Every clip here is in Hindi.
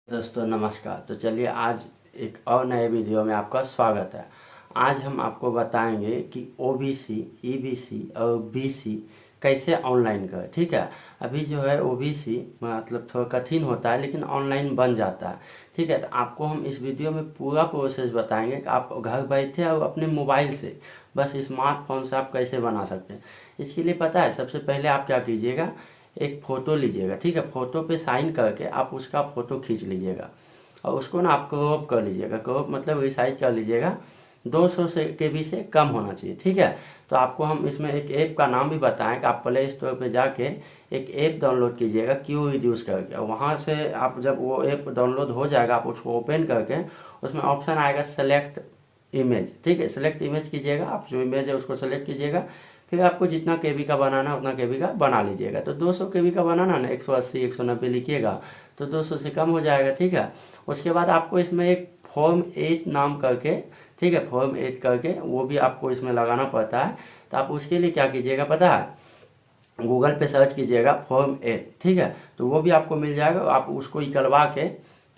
दोस्तों नमस्कार। तो चलिए आज एक और नए वीडियो में आपका स्वागत है। आज हम आपको बताएंगे कि ओबीसी, ईबीसी और बीसी कैसे ऑनलाइन करें। ठीक है, अभी जो है ओबीसी मतलब थोड़ा कठिन होता है लेकिन ऑनलाइन बन जाता है। ठीक है, तो आपको हम इस वीडियो में पूरा प्रोसेस बताएंगे कि आप घर बैठे और अपने मोबाइल से बस स्मार्टफोन से आप कैसे बना सकते हैं। इसके लिए पता है, सबसे पहले आप क्या कीजिएगा, एक फ़ोटो लीजिएगा। ठीक है, फ़ोटो पे साइन करके आप उसका फ़ोटो खींच लीजिएगा और उसको ना आप क्रॉप कर लीजिएगा। क्रॉप मतलब रिसाइज कर लीजिएगा, 200 से केबी से कम होना चाहिए। ठीक है, तो आपको हम इसमें एक ऐप का नाम भी बताएं कि आप प्ले स्टोर पे जाके एक ऐप डाउनलोड कीजिएगा, क्यू रिड्यूस करके। और वहाँ से आप जब वो ऐप डाउनलोड हो जाएगा, आप उसको ओपन करके उसमें ऑप्शन आएगा सेलेक्ट इमेज। ठीक है, सेलेक्ट इमेज कीजिएगा, आप जो इमेज है उसको सेलेक्ट कीजिएगा। फिर आपको जितना केबी का बनाना है उतना केबी का बना लीजिएगा। तो 200 केबी का बनाना ना, 180 190 लिखिएगा तो 200 से कम हो जाएगा। ठीक है, उसके बाद आपको इसमें एक फॉर्म 8 नाम करके, ठीक है, फॉर्म 8 करके वो भी आपको इसमें लगाना पड़ता है। तो आप उसके लिए क्या कीजिएगा पता है, गूगल पे सर्च कीजिएगा फॉर्म 8। ठीक है, तो वो भी आपको मिल जाएगा। आप उसको निकलवा के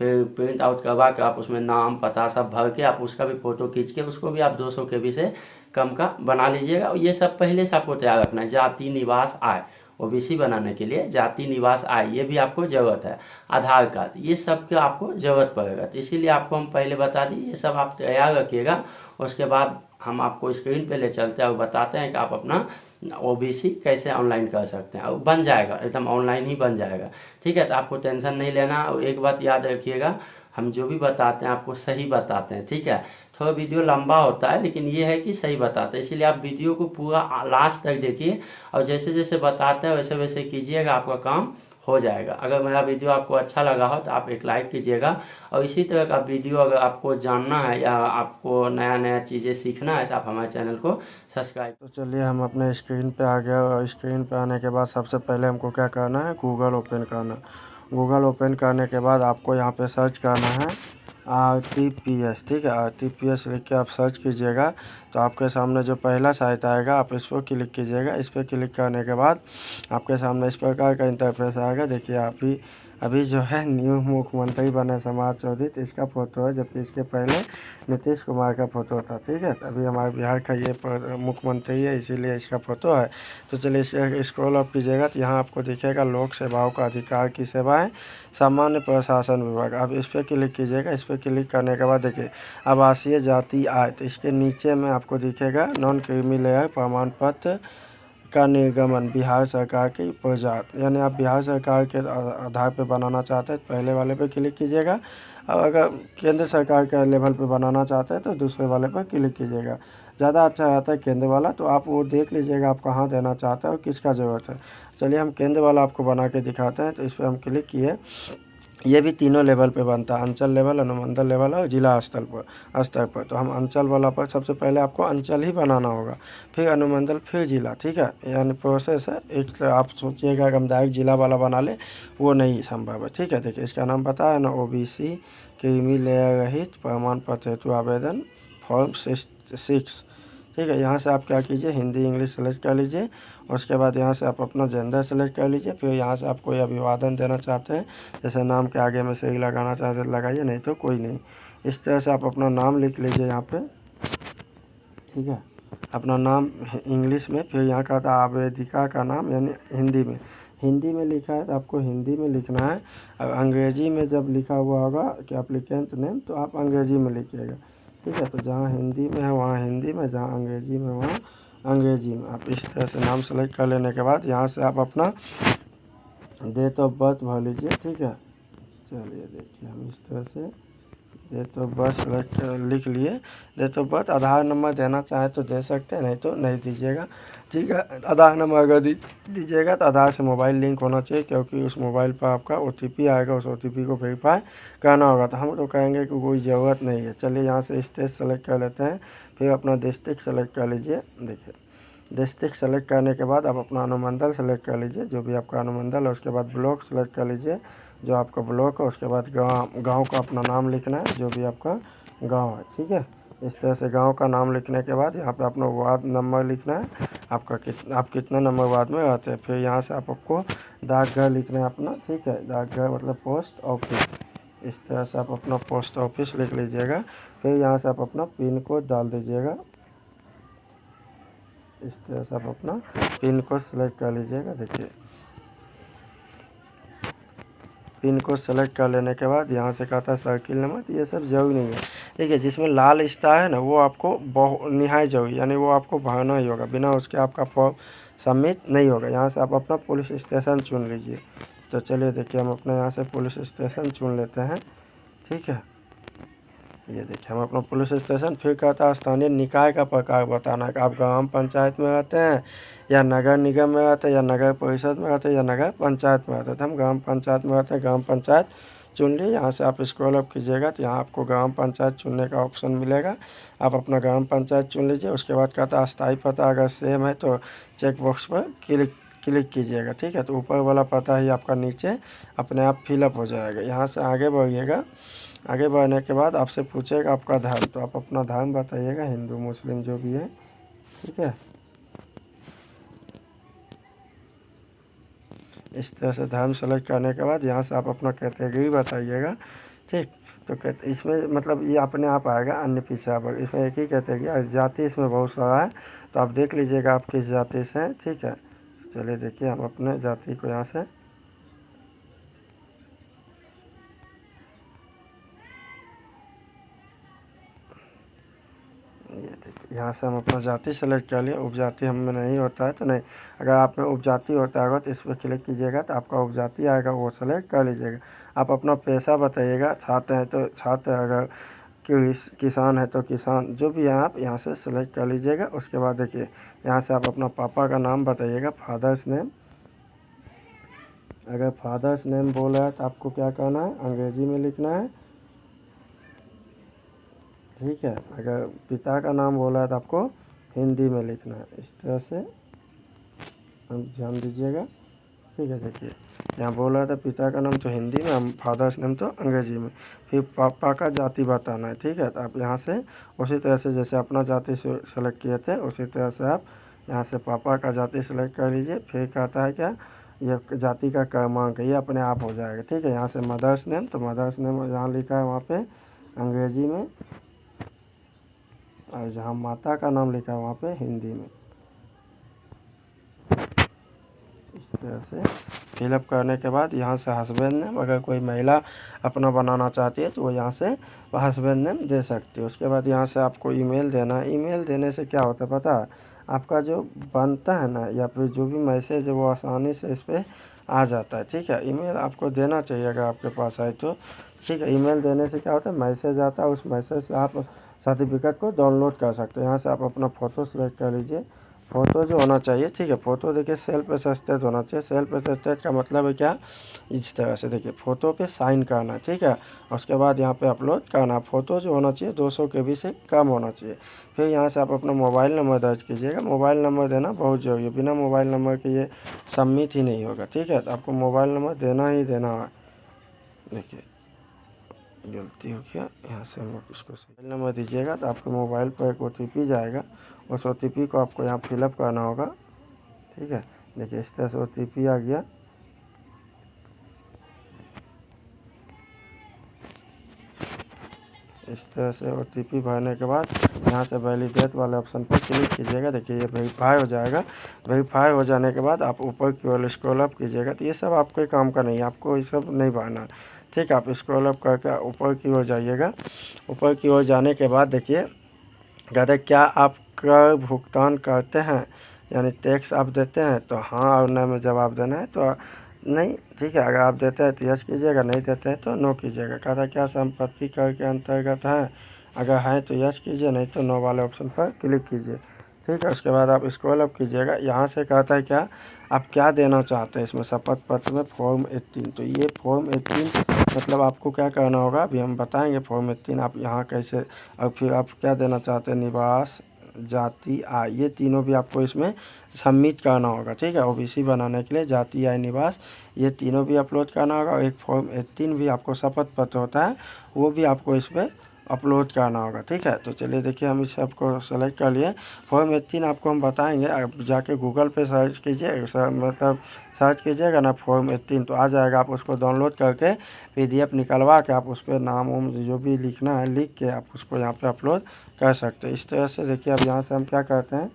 फिर प्रिंट आउट करवा के आप उसमें नाम पता सब भर के आप उसका भी फ़ोटो खींच के उसको भी आप 200 केबी से कम का बना लीजिएगा। और ये सब पहले से आपको तैयार रखना है। जाति निवास आय, ओबीसी बनाने के लिए जाति निवास आय ये भी आपको ज़रूरत है। आधार कार्ड, ये सब का आपको ज़रूरत पड़ेगा। तो इसीलिए आपको हम पहले बता दी, ये सब आप तैयार रखिएगा। उसके बाद हम आपको स्क्रीन पे ले चलते हैं और बताते हैं कि आप अपना ओबीसी कैसे ऑनलाइन कर सकते हैं। और बन जाएगा, एकदम ऑनलाइन ही बन जाएगा। ठीक है, तो आपको टेंशन नहीं लेना। और एक बात याद रखिएगा, हम जो भी बताते हैं आपको सही बताते हैं। ठीक है, थोड़ा वीडियो लंबा होता है लेकिन ये है कि सही बताते हैं, इसीलिए आप वीडियो को पूरा लास्ट तक देखिए और जैसे जैसे बताते हैं वैसे वैसे कीजिएगा, आपका काम हो जाएगा। अगर मेरा वीडियो आपको अच्छा लगा हो तो आप एक लाइक कीजिएगा। और इसी तरह का वीडियो अगर आपको जानना है या आपको नया नया चीज़ें सीखना है तो आप हमारे चैनल को सब्सक्राइब। तो चलिए हम अपने स्क्रीन पे आ गए और स्क्रीन पे आने के बाद सबसे पहले हमको क्या करना है, गूगल ओपन करना। गूगल ओपन करने के बाद आपको यहाँ पे सर्च करना है RTPS। ठीक है, RTPS लिख के आप सर्च कीजिएगा तो आपके सामने जो पहला साइट आएगा आप इस पर क्लिक कीजिएगा। इस पर क्लिक करने के बाद आपके सामने इस प्रकार का इंटरफेस आएगा। देखिए अभी जो है न्यू मुख्यमंत्री बने समाज चौधरी, तो इसका फ़ोटो है, जबकि इसके पहले नीतीश कुमार का फ़ोटो था। ठीक है, अभी हमारे बिहार का ये मुख्यमंत्री है इसीलिए इसका फ़ोटो है। तो चलिए इसे स्क्रॉल अप कीजिएगा तो यहाँ आपको दिखेगा लोक सेवाओं का अधिकार की सेवाएं, सामान्य प्रशासन विभाग। अब इस पर क्लिक कीजिएगा। इस पर क्लिक करने के बाद देखिए आवासीय जाति आय, तो इसके नीचे में आपको दिखेगा नॉन क्रीमी लेयर प्रमाण पत्र का निर्गमन बिहार सरकार की प्रोजेक्ट, यानी आप बिहार सरकार के आधार पे बनाना चाहते हैं तो पहले वाले पे क्लिक कीजिएगा। और अगर केंद्र सरकार के लेवल पे बनाना चाहते हैं तो दूसरे वाले पर क्लिक कीजिएगा। ज़्यादा अच्छा रहता है केंद्र वाला, तो आप वो देख लीजिएगा आप कहाँ देना चाहते हैं और किसका ज़रूरत है। चलिए हम केंद्र वाला आपको बना के दिखाते हैं। तो इस पर हम क्लिक किए। ये भी तीनों लेवल पे बनता है, अंचल लेवल, अनुमंडल लेवल और जिला स्तर पर। तो हम अंचल वाला पर सबसे पहले आपको अंचल ही बनाना होगा, फिर अनुमंडल, फिर जिला। ठीक है, यानी प्रोसेस है। एक तो आप सोचिएगा कि हम डायरेक्ट जिला वाला बना ले, वो नहीं संभव है। ठीक है, देखिए इसका नाम पता है ना, ओबीसी क्रीमी लेयर रहित प्रमाण पत्र हेतु आवेदन फॉर्म 6। ठीक है, यहाँ से आप क्या कीजिए, हिंदी इंग्लिश सेलेक्ट कर लीजिए। उसके बाद यहाँ से आप अपना जेंडर सेलेक्ट कर लीजिए। फिर यहाँ से आप कोई अभिवादन देना चाहते हैं, जैसे नाम के आगे में सही लगाना चाहते हैं लगाइए, नहीं तो कोई नहीं। इस तरह से आप अपना नाम लिख लीजिए यहाँ पे। ठीक है, अपना नाम इंग्लिश में, फिर यहाँ का था आवेदिका का नाम, यानी हिंदी में लिखा है तो आपको हिंदी में लिखना है। और अंग्रेजी में जब लिखा हुआ होगा कि एप्लीकेंट नेम, तो आप अंग्रेजी में लिखिएगा। ठीक है, तो जहाँ हिंदी में है वहाँ हिंदी में, जहाँ अंग्रेजी में वहाँ अंग्रेजी में। आप इस तरह से नाम सेलेक्ट कर लेने के बाद यहाँ से आप अपना डेट ऑफ बर्थ भर लीजिए। ठीक है, चलिए देखिए हम इस तरह से डेट ऑफ बर्थ सेलेक्ट लिख लिए। Date of birth, Aadhaar number देना चाहें तो दे सकते हैं, नहीं तो नहीं दीजिएगा। ठीक है, आधार नंबर अगर दीजिएगा तो आधार से मोबाइल लिंक होना चाहिए, क्योंकि उस मोबाइल पर आपका OTP आएगा, उस OTP को वेरीफाई करना होगा। तो हम तो कहेंगे कि कोई ज़रूरत नहीं है। चलिए यहाँ से स्टेट सेलेक्ट कर लेते हैं, फिर अपना डिस्ट्रिक्ट सेलेक्ट कर लीजिए। देखिए डिस्ट्रिक्ट सेलेक्ट करने के बाद आप अपना अनुमंडल सेलेक्ट कर लीजिए, जो भी आपका अनुमंडल है। उसके बाद ब्लॉक सेलेक्ट कर लीजिए, जो आपका ब्लॉक है। उसके बाद गांव का अपना नाम लिखना है, जो भी आपका गांव है। ठीक है, इस तरह से गांव का नाम लिखने के बाद यहाँ पे अपना वार्ड नंबर लिखना है, आप कितना नंबर वार्ड में रहते हैं। फिर यहाँ से आपको डाकघर लिखना है अपना। ठीक है, डाकघर मतलब पोस्ट ऑफिस। इस तरह से आप अपना पोस्ट ऑफिस लिख लीजिएगा। फिर यहाँ से आप अपना पिन कोड डाल दीजिएगा। इस तरह से आप अपना पिन कोड सेलेक्ट कर लीजिएगा। देखिए पिन को सेलेक्ट कर लेने के बाद यहाँ से कहता है सर्किल नंबर, तो ये सब जरूरी नहीं है। देखिए जिसमें लाल स्टार है ना, वो आपको बहुत निहायत जरूरी, यानी वो आपको भरना ही होगा, बिना उसके आपका फॉर्म सबमिट नहीं होगा। यहाँ से आप अपना पुलिस स्टेशन चुन लीजिए। तो चलिए देखिए हम अपना यहाँ से पुलिस स्टेशन चुन लेते हैं। ठीक है, ये देखिए हम अपना पुलिस स्टेशन। फिर कहता है स्थानीय निकाय का प्रकार बताना है कि आप ग्राम पंचायत में रहते हैं या नगर निगम में रहते हैं या नगर परिषद में रहते हैं या नगर पंचायत में रहते हैं। तो हम ग्राम पंचायत में रहते हैं, ग्राम पंचायत चुन लिए। यहाँ से आप स्क्रॉल अप कीजिएगा तो यहाँ आपको ग्राम पंचायत चुनने का ऑप्शन मिलेगा। आप अपना ग्राम पंचायत चुन लीजिए। उसके बाद कहता है अस्थायी पता अगर सेम है तो चेक बॉक्स पर क्लिक कीजिएगा। ठीक है, तो ऊपर वाला पता ही आपका नीचे अपने आप फिलअप हो जाएगा। यहाँ से आगे बढ़िएगा। आगे बढ़ने के बाद आपसे पूछेगा आपका धर्म, तो आप अपना धर्म बताइएगा, हिंदू मुस्लिम जो भी है। ठीक है, इस तरह से धर्म सेलेक्ट करने के बाद यहाँ से आप अपना कैटेगरी बताइएगा। ठीक, तो इसमें मतलब ये अपने आप आएगा अन्य पिछड़ा वर्ग, इसमें एक ही कैटेगरी। जाति इसमें बहुत सारा है, तो आप देख लीजिएगा आप किस जाति से हैं। ठीक है, चलिए देखिए हम अपने जाति को यहाँ से ये देखिए यहाँ से हम अपना जाति सेलेक्ट कर लिए। उपजाति हमें नहीं होता है तो नहीं, अगर आप में उपजाति होता होगा तो इस पर क्लिक कीजिएगा तो आपका उपजाति आएगा, वो सेलेक्ट कर लीजिएगा। आप अपना पेशा बताइएगा, छात्र है तो छात्र, अगर किसान है तो किसान, जो भी है आप यहाँ से सेलेक्ट कर लीजिएगा। उसके बाद देखिए यहाँ से आप अपना पापा का नाम बताइएगा, फादर्स नेम। अगर फादर्स नेम बोल रहा है तो आपको क्या करना है, अंग्रेजी में लिखना है। ठीक है, अगर पिता का नाम बोला है तो आपको हिंदी में लिखना है। इस तरह से हम ध्यान दीजिएगा। ठीक है, देखिए यहाँ बोल रहा था पिता का नाम तो हिंदी में, हम फादर्स नेम तो अंग्रेजी में। फिर पापा का जाति बताना है। ठीक है, तो आप यहाँ से उसी तरह से जैसे अपना जाति सेलेक्ट किए थे उसी तरह से आप यहाँ से पापा का जाति सेलेक्ट कर लीजिए। फिर कहता है क्या, ये जाति का क्रमांक, ये अपने आप हो जाएगा। ठीक है, यहाँ से मदर्स नेम, तो मदर्स नेम जहाँ लिखा है वहाँ पे अंग्रेजी में, और जहाँ माता का नाम लिखा है वहाँ पे हिंदी में। इस तरह से फिलअप करने के बाद यहाँ से हस्बैंड नेम, अगर कोई महिला अपना बनाना चाहती है तो वो यहाँ से हस्बैंड नेम दे सकती है। उसके बाद यहाँ से आपको ईमेल देना है। ईमेल देने से क्या होता है पता है, आपका जो बनता है ना या फिर जो भी मैसेज है वो आसानी से इस पर आ जाता है। ठीक है, ईमेल आपको देना चाहिए अगर आपके पास है तो। ठीक है, ईमेल देने से क्या होता है, मैसेज आता है, उस मैसेज से आप सर्टिफिकेट को डाउनलोड कर सकते हैं। यहाँ से आप अपना फ़ोटो सेलेक्ट कर लीजिए। फ़ोटो जो होना चाहिए, ठीक है, फ़ोटो देखिए सेल्फ अटेस्टेड होना चाहिए। सेल्फ अटेस्टेड का मतलब है क्या, इस तरह से देखिए फ़ोटो पे साइन करना। ठीक है, उसके बाद यहाँ पे अपलोड करना। फ़ोटो जो होना चाहिए 200 KB से कम होना चाहिए। फिर यहाँ से आप अपना मोबाइल नंबर दर्ज कीजिएगा। मोबाइल नंबर देना बहुत ज़रूरी है, बिना मोबाइल नंबर के ये सबमिट ही नहीं होगा। ठीक है, तो आपको मोबाइल नंबर देना ही देना है। देखिए गलती हो गया, यहाँ से हम इसको मोबाइल नंबर दीजिएगा तो आपके मोबाइल पर एक OTP जाएगा। उस OTP को आपको यहाँ फिलअप करना होगा। ठीक है, देखिए इस तरह से OTP आ गया। इस तरह से OTP भरने के बाद यहाँ से वैलिडेट वाले ऑप्शन पर क्लिक कीजिएगा। देखिए ये वेरीफाई हो जाएगा। वेरीफाई हो जाने के बाद आप ऊपर की ओर स्क्रॉल अप कीजिएगा। तो ये सब आपके काम का नहीं है, आपको ये सब नहीं भरना। ठीक है, आप स्क्रॉल अप करके ऊपर की ओर जाइएगा। ऊपर की ओर जाने के बाद देखिए कहते हैं क्या आप कर भुगतान करते हैं, यानी टैक्स आप देते हैं, तो हाँ और न में जवाब देना है, तो नहीं। ठीक है, अगर आप देते हैं तो यस कीजिएगा, नहीं देते हैं तो नो कीजिएगा। कहता है क्या संपत्ति कर के अंतर्गत है, अगर है तो यस कीजिए, नहीं तो नो वाले ऑप्शन पर क्लिक कीजिए। ठीक है, उसके बाद आप स्क्रॉल अप कीजिएगा। यहाँ से कहता है क्या आप क्या देना चाहते हैं इसमें, शपथ पत्र में फॉर्म 18। तो ये फॉर्म 18 मतलब आपको क्या करना होगा अभी हम बताएंगे। फॉर्म 18 आप यहाँ कैसे, और फिर आप क्या देना चाहते हैं, निवास, जाति, आय, ये तीनों भी आपको इसमें सबमिट करना होगा। ठीक है, OBC बनाने के लिए जाति, आय, निवास, ये तीनों भी अपलोड करना होगा। और एक फॉर्म 18 भी आपको शपथ पत्र होता है, वो भी आपको इसमें अपलोड करना होगा। ठीक है, तो चलिए देखिए हम इस सबको सेलेक्ट कर लिए। फॉर्म 18 आपको हम बताएंगे, आप जाके गूगल पे सर्च कीजिए, मतलब सर्च कीजिएगा ना फॉर्म 18 तो आ जाएगा। आप उसको डाउनलोड करके PDF निकलवा के आप उस पर नाम वाम जो भी लिखना है लिख के आप उसको यहाँ पे अपलोड कर सकते हैं। इस तरह से देखिए अब यहाँ से हम क्या करते हैं,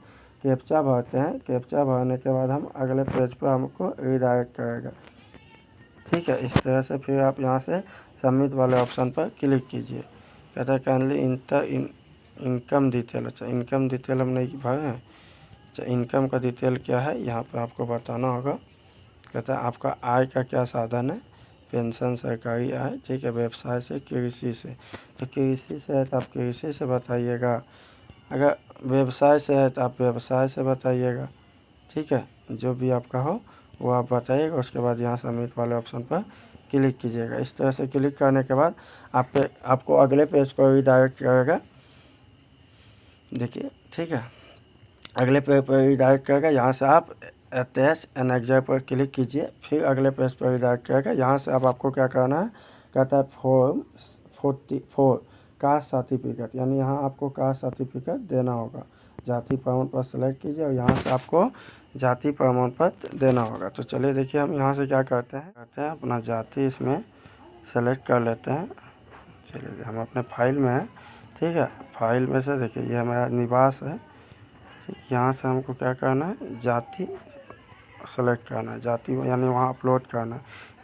कैप्चा भरते हैं। कैप्चा भरने के बाद हम अगले पेज पर हमको रिडायरेक्ट करेगा, ठीक है। इस तरह से फिर आप यहाँ से सबमिट वाले ऑप्शन पर क्लिक कीजिए। कहता है काइंडली इंटर इनकम डिटेल। अच्छा, इनकम डिटेल हम नहीं भरे हैं। अच्छा, इनकम का डिटेल क्या है यहाँ पर आपको बताना होगा। कहता है आपका आय का क्या साधन है, पेंशन, सरकारी आय, ठीक है, व्यवसाय से, कृषि से। तो कृषि से है तो आप कृषि से बताइएगा, अगर व्यवसाय से है तो आप व्यवसाय से बताइएगा, ठीक है। जो भी आपका हो वो आप बताइएगा। उसके बाद यहाँ सबमिट वाले ऑप्शन पर क्लिक कीजिएगा। इस तरह से क्लिक करने के बाद आपको अगले पेज पर रिडायरेक्ट करेगा, देखिए, ठीक है। अगले पेज पर रिडायरेक्ट करेगा, यहाँ से आप अटैच एनेक्जर पर क्लिक कीजिए। फिर अगले पेज पर रिडायरेक्ट करेगा। यहाँ से अब आपको क्या करना है, कहता है फॉर्म 44 कास्ट सर्टिफिकेट, यानी यहाँ आपको कास्ट सर्टिफिकेट देना होगा। जाति प्रमाण पत्र सेलेक्ट कीजिए और यहाँ से आपको जाति प्रमाण पत्र देना होगा। तो चलिए देखिए हम यहाँ से क्या करते हैं अपना जाति इसमें सेलेक्ट कर लेते हैं। चलिए हम अपने फाइल में हैं, ठीक है। फाइल में से देखिए ये हमारा निवास है, यहाँ से हमको क्या करना है, जाति सेलेक्ट करना है। जाति यानी वहाँ अपलोड करना है।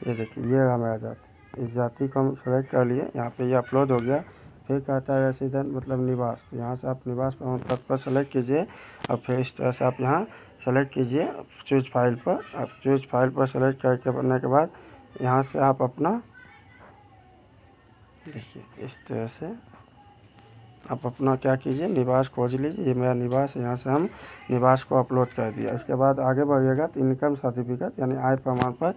ये देखिए ये हमारा जाति, इस जाति को हम सेलेक्ट कर लिए, यहाँ पे ये अपलोड हो गया। फिर कहता है रेसिडेंट मतलब निवास, तो यहाँ से आप निवास प्रमाण पत्र पर सेलेक्ट कीजिए और फिर इस तरह से आप यहाँ सेलेक्ट कीजिए चूज फाइल पर। आप चूज फाइल पर सेलेक्ट करके बनने के बाद यहाँ से आप अपना देखिए इस तरह से आप अपना क्या कीजिए, निवास खोज लीजिए। ये मेरा निवास है, यहाँ से हम निवास को अपलोड कर दिया। इसके बाद आगे बढ़िएगा तो इनकम सर्टिफिकेट यानी आय प्रमाण पत्र,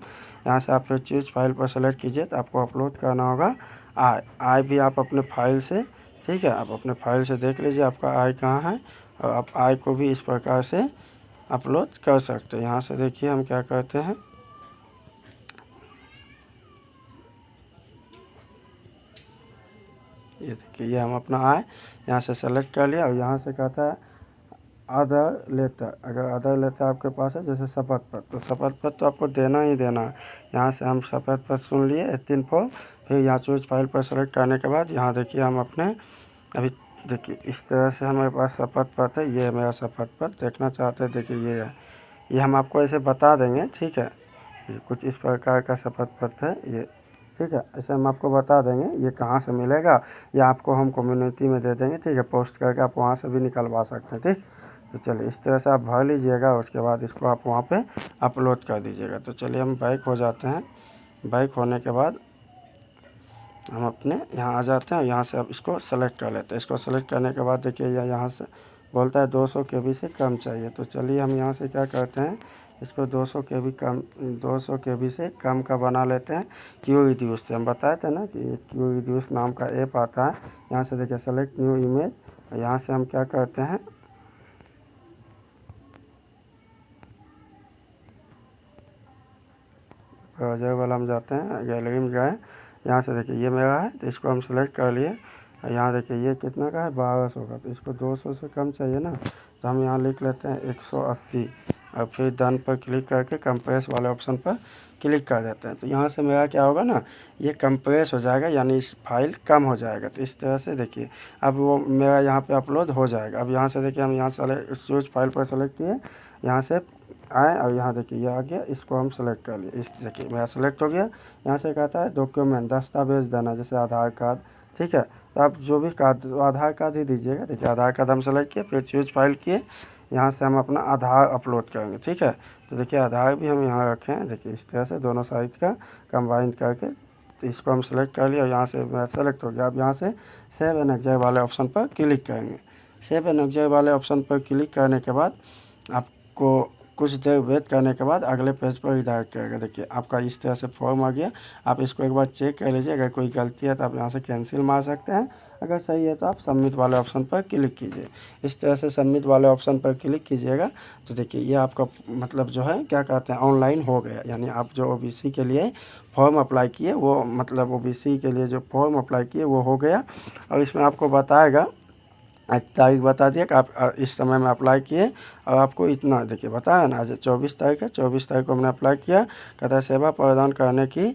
यहाँ से आप फिर चूज फाइल पर सेलेक्ट कीजिए तो आपको अपलोड करना होगा आय भी आप अपने फाइल से, ठीक है। आप अपने फाइल से देख लीजिए आपका आय कहाँ है और आप आय को भी इस प्रकार से अपलोड कर सकते हैं। यहाँ से देखिए हम क्या करते हैं, ये देखिए ये हम अपना आय यहाँ से सेलेक्ट कर लिया और यहाँ से कहता है अदर लेटर। अगर अदर लेटर आपके पास है जैसे शपथ पत्र, तो शपथ पत्र तो आपको देना ही देना है। यहाँ से हम शपथ पत्र सुन लिए 18 फॉर्म। फिर यहाँ चूज फाइल पर सेलेक्ट करने के बाद यहाँ देखिए हम अपने अभी देखिए इस तरह से हमारे पास शपथ पत्र है। ये मेरा शपथ पत्र देखना चाहते हैं, देखिए ये है, ये हम आपको ऐसे बता देंगे, ठीक है। ये कुछ इस प्रकार का शपथ पत्र है ये, ठीक है। ऐसे हम आपको बता देंगे ये कहाँ से मिलेगा, या आपको हम कम्युनिटी में दे देंगे, ठीक है। पोस्ट करके आप वहाँ से भी निकलवा सकते हैं, ठीक। तो चलिए इस तरह से आप भर लीजिएगा, उसके बाद इसको आप वहाँ पे अपलोड कर दीजिएगा। तो चलिए हम बैक हो जाते हैं। बैक होने के बाद हम अपने यहाँ आ जाते हैं। यहाँ से आप इसको सेलेक्ट कर लेते हैं। इसको सेलेक्ट करने के बाद देखिए यहाँ से बोलता है 200 KB से कम चाहिए। तो चलिए हम यहाँ से क्या करते हैं, इसको 200 KB से कम का बना लेते हैं। क्यू रिड्यूस से हम बताए थे ना कि क्यू रिड्यूस नाम का ऐप आता है। यहाँ से देखिए सेलेक्ट न्यू इमेज, यहाँ से हम क्या करते हैं, ब्राउज़र वाला हम जाते हैं, गैलरी में गए, यहाँ से देखिए ये मेरा है तो इसको हम सेलेक्ट कर लिए। यहाँ देखिए ये कितना का है, 1200 का। तो इसको 200 से कम चाहिए ना, तो हम यहाँ लिख लेते हैं 180 और फिर डन पर क्लिक करके कंप्रेस वाले ऑप्शन पर क्लिक कर देते हैं। तो यहाँ से मेरा क्या होगा ना, ये कंप्रेस हो जाएगा यानी इस फाइल कम हो जाएगा। तो इस तरह से देखिए अब वो मेरा यहाँ पे अपलोड हो जाएगा। अब यहाँ से देखिए हम यहाँ से चूज फाइल पर सेलेक्ट किए, यहाँ से आए और यहाँ देखिए ये आ गया, इसको हम सेलेक्ट कर लिए। इस देखिए मेरा सेलेक्ट हो गया। यहाँ से कहता है डॉक्यूमेंट दस्तावेज देना, जैसे आधार कार्ड, ठीक है। तो आप जो भी कार्ड, आधार कार्ड ही दीजिएगा। देखिए आधार कार्ड हम सेलेक्ट किए, फिर चूज फाइल किए, यहाँ से हम अपना आधार अपलोड करेंगे, ठीक है। तो देखिए आधार भी हम यहाँ रखे हैं, देखिए इस तरह से दोनों साइड का कंबाइन करके। तो इसको हम सेलेक्ट कर लिया और यहाँ से मेरा सेलेक्ट हो गया। अब यहाँ से सेव एंड एग्जिट वाले ऑप्शन पर क्लिक करेंगे। सेव एंड एग्जिट वाले ऑप्शन पर क्लिक करने के बाद आपको कुछ देर वेट करने के बाद अगले पेज पर रिडायरेक्ट करेगा। देखिए आपका इस तरह से फॉर्म आ गया। आप इसको एक बार चेक कर लीजिए, अगर कोई गलती है तो आप यहाँ से कैंसिल मार सकते हैं, अगर सही है तो आप सबमिट वाले ऑप्शन पर क्लिक कीजिए। इस तरह से सबमिट वाले ऑप्शन पर क्लिक कीजिएगा तो देखिए ये आपका मतलब जो है क्या कहते हैं ऑनलाइन हो गया। यानी आप जो OBC के लिए फॉर्म अप्लाई किए वो मतलब OBC के लिए जो फॉर्म अप्लाई किए वो हो गया। और इसमें आपको बताएगा आज तारीख बता दिया कि आप इस समय में अप्लाई किए और आपको इतना देखिए बताया ना, आज 24 तारीख है, 24 तारीख को हमने अप्लाई किया। कहता है सेवा प्रदान करने की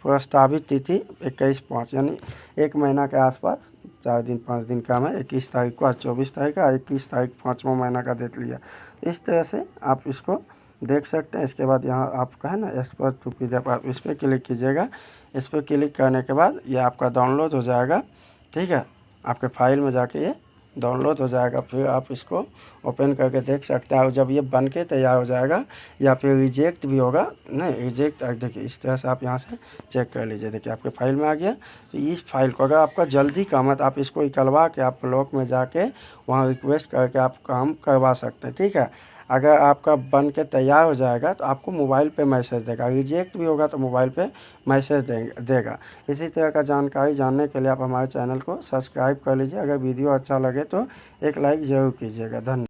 प्रस्तावित तिथि 21/5 यानी 1 महीना के आसपास, 4 दिन 5 दिन काम है। 21 तारीख को, आज 24 तारीख है, 21 तारीख 5वां महीना का डेट लिया। इस तरह से आप इसको देख सकते हैं। इसके बाद यहाँ आपका है ना एक्सपर्ट टू PDF, आप इस पर क्लिक कीजिएगा। इस पर क्लिक करने के बाद ये आपका डाउनलोड हो जाएगा, ठीक है। आपके फाइल में जाके ये डाउनलोड हो जाएगा, फिर आप इसको ओपन करके देख सकते हैं। और जब ये बन के तैयार हो जाएगा या फिर रिजेक्ट भी होगा, नहीं रिजेक्ट, देखिए इस तरह से आप यहाँ से चेक कर लीजिए। देखिए आपके फाइल में आ गया। तो इस फाइल को अगर आपका जल्दी काम है तो आप इसको निकलवा के आप ब्लॉक में जाके वहाँ रिक्वेस्ट करके आप काम करवा सकते हैं, ठीक है। अगर आपका बन के तैयार हो जाएगा तो आपको मोबाइल पे मैसेज देगा, रिजेक्ट भी होगा तो मोबाइल पे मैसेज देगा। इसी तरह का जानकारी जानने के लिए आप हमारे चैनल को सब्सक्राइब कर लीजिए। अगर वीडियो अच्छा लगे तो एक लाइक ज़रूर कीजिएगा। धन्यवाद।